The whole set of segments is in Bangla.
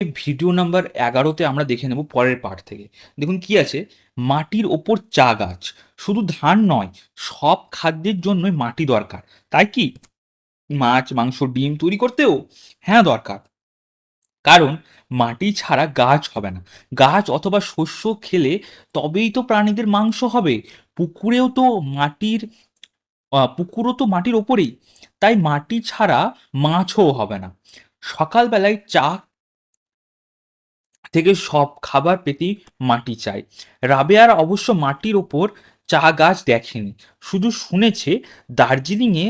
ভিডিও নাম্বার 11-তে আমরা দেখে নেব পরের পার্ট থেকে। দেখুন কি আছে, মাটির ওপর চা গাছ। শুধু ধান নয়, সব খাদ্যের জন্যই মাটি দরকার। তাই কি মাছ, মাংস, ডিম তৈরি করতেও হ্যাঁ দরকার। কারণ মাটি ছাড়া গাছ হবে না। গাছ অথবা শস্য খেলে তবেই তো প্রাণীদের মাংস হবে। পুকুরেও তো মাটির পুকুরও তো মাটির ওপরেই। তাই মাটি ছাড়া মাছও হবে না। সকালবেলায় চা থেকে সব খাবার পেতেই মাটি চাই। রাবেয়ার অবশ্য মাটির ওপর চা গাছ দেখেনি, শুধু শুনেছে দার্জিলিংয়ে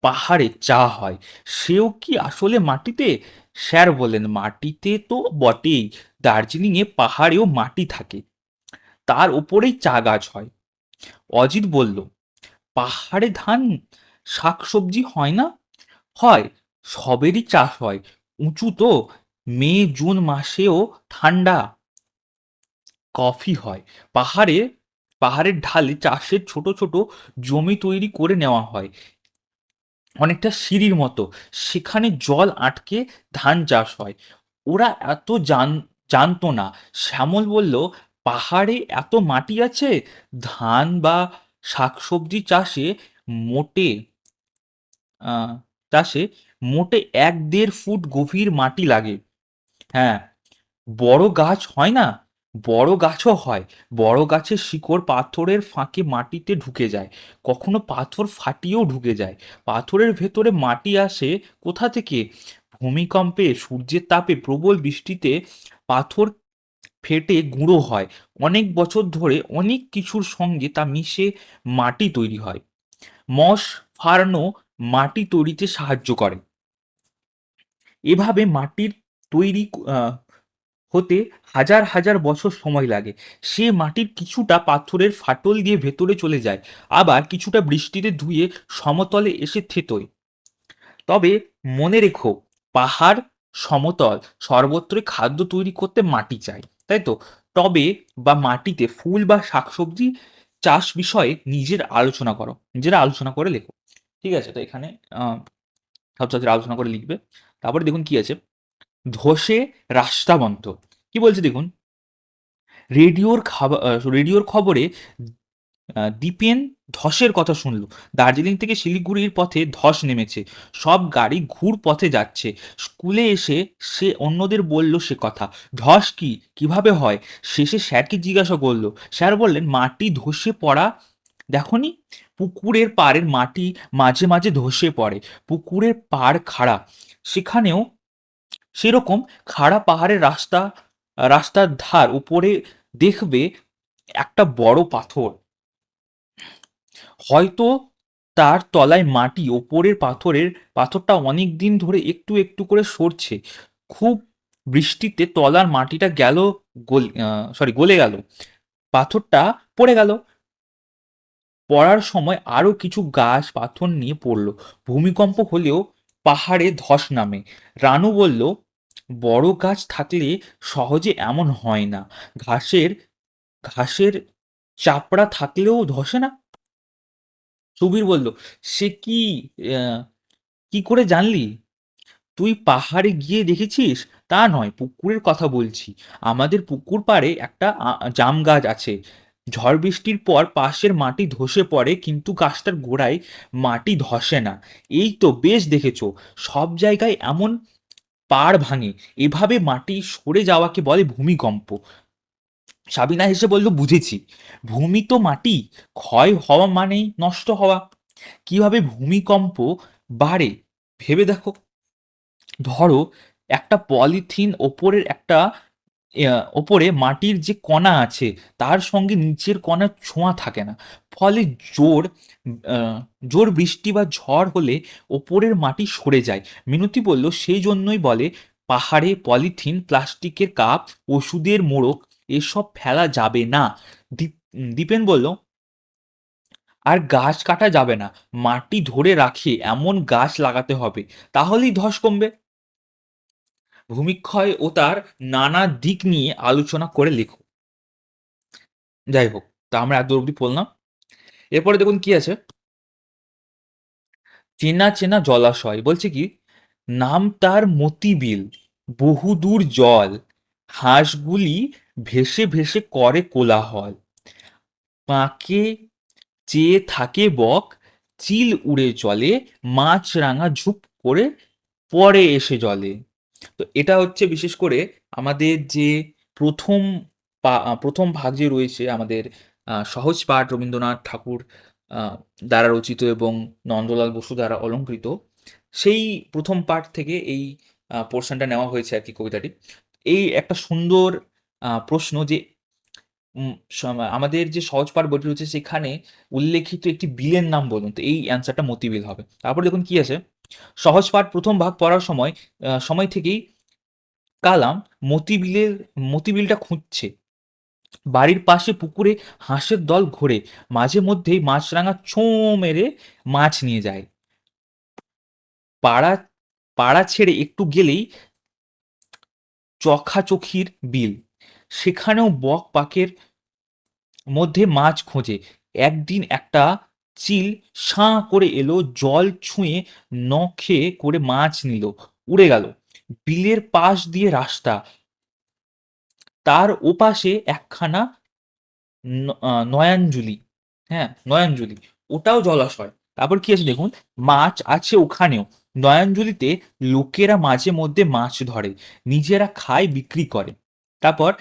পাহাড়ে চা হয়। সেও কি আসলে মাটিতে? স্যার বলেন, মাটিতে তো বটেই, দার্জিলিংয়ে পাহাড়েও মাটি থাকে, তার ওপরেই চা গাছ হয়। অজিত বলল, পাহাড়ে ধান শাকসবজি হয় না? হয়, সবেরই চাষ হয়। উঁচু তো, মে জুন মাসেও ঠান্ডা কফি হয়। পাহাড়ে পাহাড়ের ঢালে চাষের ছোট ছোট জমি তৈরি করে নেওয়া হয়, অনেকটা সিঁড়ির মতো। সেখানে জল আটকে ধান চাষ হয়। ওরা এত জানতো না। শ্যামল বলল, পাহাড়ে এত মাটি আছে, ধান বা শাকসবজি মোটে আহ, চাষে মোটে 1-1.5 ফুট গভীর মাটি লাগে। হ্যাঁ, বড় গাছ হয় না? বড় গাছও হয়। বড় গাছের শিকড় পাথরের ফাঁকে মাটিতে ঢুকে যায়। কখনো পাথর ফাটিয়েও ঢুকে যায়। পাথরের ভেতরে মাটি আসে কোথা থেকে? ভূমিকম্পে, সূর্যের তাপে, প্রবল বৃষ্টিতে পাথর ফেটে গুঁড়ো হয়। অনেক বছর ধরে অনেক কিছুর সঙ্গে তা মিশে মাটি তৈরি হয়। মস ফার্নও মাটি তৈরিতে সাহায্য করে। এভাবে মাটির তৈরি হতে হাজার হাজার বছর সময় লাগে। সে মাটির কিছুটা পাথরের ফাটল দিয়ে ভেতরে চলে যায়, আবার কিছুটা বৃষ্টিতে ধুয়ে সমতলে এসে থেতোয়। তবে মনে রেখো, পাহাড় সমতল, সর্বত্রই খাদ্য তৈরি করতে মাটি চাই, তাই তো? টবে বা মাটিতে ফুল বা শাকসবজি চাষ বিষয়ে নিজেরা আলোচনা করে লেখো। ঠিক আছে, তো এখানে ছাত্রছাত্রীরা আলোচনা করে লিখবে। তারপরে দেখুন কি আছে, ধসে রাস্তাবন্ত। কি বলছে দেখুন, রেডিওর খবরে দীপেন ধসের কথা শুনল। দার্জিলিং থেকে শিলিগুড়ির পথে ধস নেমেছে, সব গাড়ি ঘুর পথে যাচ্ছে। স্কুলে এসে সে অন্যদের বলল সে কথা। ধস কি, কিভাবে হয়? শেষে স্যারকে জিজ্ঞাসা করলো। স্যার বললেন, মাটি ধসে পড়া দেখনি? পুকুরের পাড়ের মাটি মাঝে মাঝে ধসে পড়ে। পুকুরের পাড় খাড়া, সেখানেও সেরকম খাড়া পাহাড়ের রাস্তার ধার উপরে দেখবে একটা বড় পাথর, হয়তো তার তলায় মাটি। ওপরের পাথরটা অনেক দিন ধরে একটু একটু করে সরছে। খুব বৃষ্টিতে তলার মাটিটা গলে গেল, পাথরটা পড়ে গেল। পড়ার সময় আরো কিছু গাছ পাথর নিয়ে পড়লো। ভূমিকম্প হলেও পাহাড়ে ধস নামে। রানু বলল, বড় গাছ থাকলে সহজে এমন হয় না। ঘাসের ঘাসের চাপড়া থাকলেও ধসে না। সুবীর বলল, সে কি, আহ, কি করে জানলি? তুই পাহাড়ে গিয়ে দেখেছিস? তা নয়, পুকুরের কথা বলছি। আমাদের পুকুর পাড়ে একটা জাম গাছ আছে। ঝড় বৃষ্টির পর পাশের মাটি ধসে পড়ে, কিন্তু গাছটার গোড়ায় মাটি ধসে না। এই তো বেশ দেখেছো, সব জায়গায় এমন পাড় ভাঙে। এভাবে মাটি সরে যাওয়াকে বলে ভূমিকম্প। সাবিনা হেসে বলল, বুঝেছি। ভূমি তো মাটি, ক্ষয় হওয়া মানেই নষ্ট হওয়া। কিভাবে ভূমিকম্প বাড়ে ভেবে দেখো। ধরো, একটা পলিথিন ওপরে মাটির যে কণা আছে, তার সঙ্গে নিচের কণার ছোঁয়া থাকে না। ফলে জোর আহ, জোর বৃষ্টি বা ঝড় হলে ওপরের মাটি সরে যায়। মিনতি বলল, সেই জন্যই বলে পাহাড়ে পলিথিন, প্লাস্টিকের কাপ, ওষুধের মোড়ক এসব ফেলা যাবে না। দীপেন বলল, আর গাছ কাটা যাবে না, মাটি ধরে রাখে এমন গাছ লাগাতে হবে, তাহলেই ধস কমবে। ভূমিক্ষয় ও তার নানা দিক নিয়ে আলোচনা করে লেখো। যাই হোক, তা আমরা এত অবধি পড়লাম। এরপরে দেখুন কি আছে, চেনা চেনা জলাশয়। বলছে কি, নাম তার মতিবিল। বহুদূর জল, হাঁসগুলি ভেসে ভেসে করে কোলাহল, পাঁকে চেয়ে থাকে বক, চিল উড়ে চলে, মাছরাঙা ঝুপ করে পড়ে এসে জলে। তো এটা হচ্ছে বিশেষ করে আমাদের যে প্রথম প্রথম ভাগ যে রয়েছে আমাদের সহজ পাঠ রবীন্দ্রনাথ ঠাকুর দ্বারা রচিত এবং নন্দলাল বসু দ্বারা অলঙ্কৃত, সেই প্রথম পাঠ থেকে এই পোর্শনটা নেওয়া হয়েছে আর কি কবিতাটি। এই একটা সুন্দর প্রশ্ন যে আমাদের যে সহজ পাঠ বইটি রয়েছে সেখানে উল্লেখিত একটি বিলের নাম বলুন, তো এই অ্যান্সারটা মতি বিল হবে। তারপর দেখুন কি আছে, সহজ পাঠ প্রথম ভাগ পড়ার সময় সময় থেকেই কালাম মতিবিলের মতিবিলটা খুঁজছে, বাড়ির পাশে পুকুরে হাঁসের দল ঘোরে, মাঝে মধ্যেই মাছরাঙা ছোঁ মেরে মাছ নিয়ে যায়, পাড়া পাড়া ছেড়ে একটু গেলেই চখাচখির বিল, সেখানেও বক পাকের মধ্যে মাছ খোঁজে। একদিন একটা চিল সাঁ করে এলো, জল ছুঁয়ে নখে করে মাছ নিল, উড়ে গেল। বিলের পাশ দিয়ে রাস্তা, তার ওপাশে একখানা নয়াঞ্জলি, হ্যাঁ নয়াঞ্জলি, ওটাও জলাশয়। তারপর কি আছে দেখুন, মাছ আছে ওখানেও, নয়াঞ্জলিতে লোকেরা মাঝে মধ্যে মাছ ধরে, নিজেরা খায় বিক্রি করে। তারপর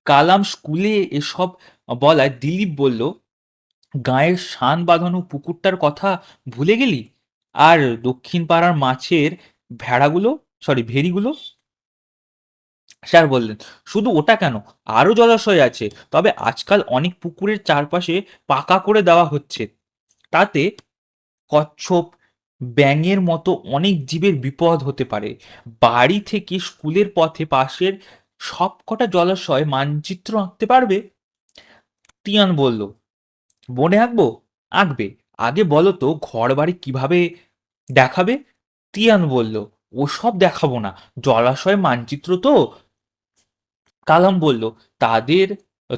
কালাম স্কুলে এসব বলায় দিলীপ বলল, গাঁয়ের শান বাঁধানো পুকুরটার কথা ভুলে গেলি? আর দক্ষিণ পাড়ার মাছের ভেড়াগুলো, সরি ভেড়িগুলো? স্যার বললেন, শুধু ওটা কেন, আরো জলাশয় আছে, তবে আজকাল অনেক পুকুরের চারপাশে পাকা করে দেওয়া হচ্ছে, তাতে কচ্ছপ ব্যাঙের মতো অনেক জীবের বিপদ হতে পারে। বাড়ি থেকে স্কুলের পথে পাশের সবকটা জলাশয় মানচিত্র আঁকতে পারবে? টিয়ান বলল, বনে আঁকবো? আঁকবে, আগে বলো তো ঘর বাড়ি কিভাবে দেখাবে? তিয়ান বলল, ওসব দেখাবো না, জলাশয় মানচিত্র তো। কালাম বলল, তাদের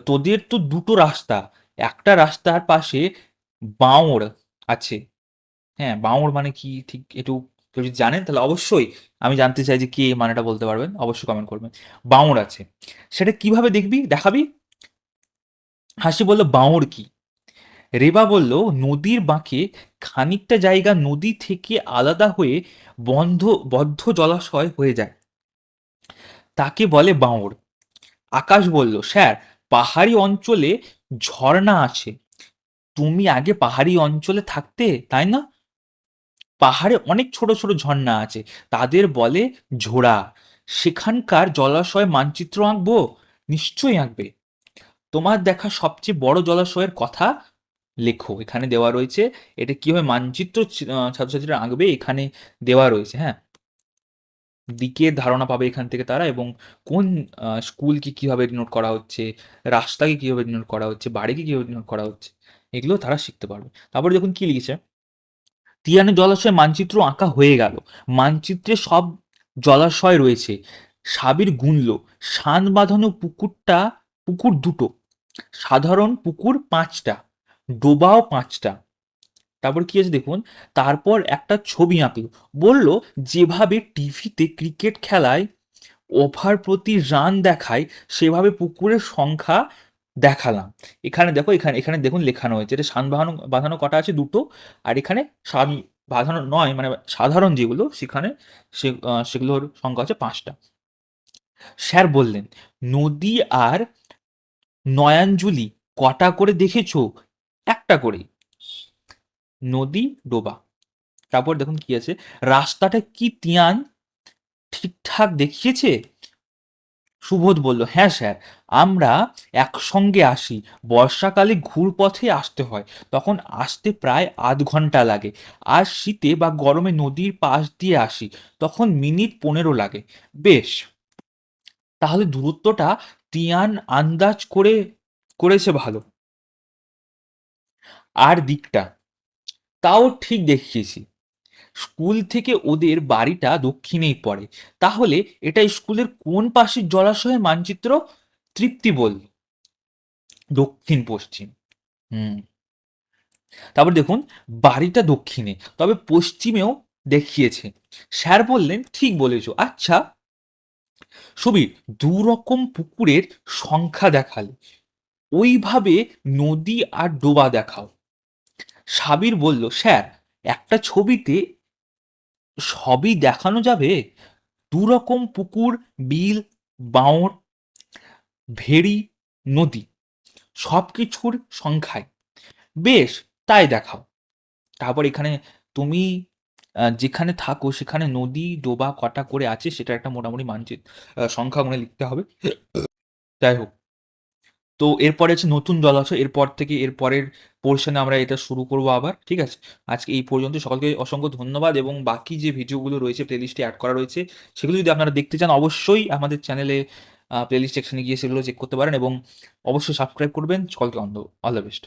তোদের তো দুটো রাস্তা, একটা রাস্তার পাশে বাঁওড় আছে। হ্যাঁ, বাঁওড় মানে কি ঠিক একটু কেউ যদি জানেন তাহলে অবশ্যই, আমি জানতে চাই যে কে এই মানেটা বলতে পারবেন, অবশ্যই কমেন্ট করবেন। বাঁওড় আছে, সেটা কিভাবে দেখবি দেখাবি? হাসি বলল, বাঁওড় কি? রেবা বলল, নদীর বাঁকে খানিকটা জায়গা নদী থেকে আলাদা হয়ে বদ্ধ জলাশয় হয়ে যায়, তাকে বলে বাঁওড়। আকাশ বলল, স্যার, পাহাড়ি অঞ্চলে ঝর্ণা আছে, তুমি আগে পাহাড়ি অঞ্চলে থাকতে তাই না? পাহাড়ে অনেক ছোট ছোট ঝর্ণা আছে, তাদের বলে ঝোড়া, সেখানকার জলাশয় মানচিত্র আঁকবো? নিশ্চয়ই আঁকবে, তোমার দেখা সবচেয়ে বড় জলাশয়ের কথা লেখো, এখানে দেওয়া রয়েছে। এটা কিভাবে মানচিত্র ছাত্রছাত্রীরা আঁকবে এখানে দেওয়া রয়েছে, হ্যাঁ। দিকের ধারণা পাবে এখান থেকে তারা, এবং কোন স্কুলকে কিভাবে ডিনোট করা হচ্ছে, রাস্তাকে কিভাবে ডিনোট করা হচ্ছে, বাড়িকে কিভাবে ডিনোট করা হচ্ছে, এগুলো তারা শিখতে পারবে। তারপরে দেখুন কি লিখেছে, তিয়ানে জলাশয় মানচিত্র আঁকা হয়ে গেল, মানচিত্রে সব জলাশয় রয়েছে। সাবির গুনল, শান বাঁধানো পুকুর দুটো, সাধারণ পুকুর পাঁচটা, ডোবাও পাঁচটা। তারপর কি আছে দেখুন, তারপর একটা ছবি আঁকলো, বলল, যেভাবে টিভিতে ক্রিকেট খেলায় ওভার প্রতি রান দেখায় সেভাবে পুকুরের সংখ্যা দেখালাম। এখানে দেখো, এখানে এখানে দেখুন লেখানো হয়েছে, এটা শান বাঁধানো বাঁধানো কটা আছে, দুটো, আর এখানে শান বাঁধানো নয় মানে সাধারণ যেগুলো সেখানে সেগুলোর সংখ্যা হচ্ছে পাঁচটা। স্যার বললেন, নদী আর নয়াঞ্জলি কটা করে দেখেছো? একটা করে, নদী ডোবা। তারপর দেখুন কি আছে, রাস্তাটা কি তিয়ান ঠিকঠাক দেখিয়েছে? সুবোধ বলল, হ্যাঁ স্যার, আমরা একসঙ্গে আসি, বর্ষাকালে ঘুরপথে আসতে হয়, তখন আসতে প্রায় আধ ঘন্টা লাগে, আর শীতে বা গরমে নদীর পাশ দিয়ে আসি, তখন মিনিট 15 লাগে। বেশ, তাহলে দূরত্বটা তিয়ান আন্দাজ করেছে ভালো, আর দিকটা তাও ঠিক দেখিয়েছি। স্কুল থেকে ওদের বাড়িটা দক্ষিণেই পড়ে, তাহলে এটা স্কুলের কোন পাশের জলাশয়ের মানচিত্র? তৃপ্তি বলল, দক্ষিণ পশ্চিম। হুম। তারপর দেখুন, বাড়িটা দক্ষিণে, তবে পশ্চিমেও দেখিয়েছে। স্যার বললেন, ঠিক বলেছো, আচ্ছা সুবীর, দু রকম পুকুরের সংখ্যা দেখালে, ওইভাবে নদী আর ডোবা দেখাও। সাবির বলল, স্যার, একটা ছবিতে সবই দেখানো যাবে? দু রকম পুকুর, বিল, বাঁওড়, ভেড়ি, নদী, সবকিছুর সংখ্যায়। বেশ, তাই দেখাও। তারপর এখানে তুমি যেখানে থাকো সেখানে নদী, ডোবা কটা করে আছে সেটার একটা মোটামুটি সংখ্যা গুনে লিখতে হবে। যাই হোক, তো এরপরে হচ্ছে নতুন জলাশয়। এরপর থেকে এর পরের পোর্শনে আমরা এটা শুরু করব আবার। ঠিক আছে? আজকে এই পর্যন্ত। সকলকে অসংখ্য ধন্যবাদ, এবং বাকি যে ভিডিওগুলো রয়েছে প্লেলিস্টে অ্যাড করা রয়েছে, সেগুলো যদি আপনারা দেখতে চান অবশ্যই আমাদের চ্যানেলে প্লেলিস্ট সেকশনে গিয়ে সেগুলো চেক করতে পারেন, এবং অবশ্যই সাবস্ক্রাইব করবেন। সকলকে অল দ্য বেস্ট।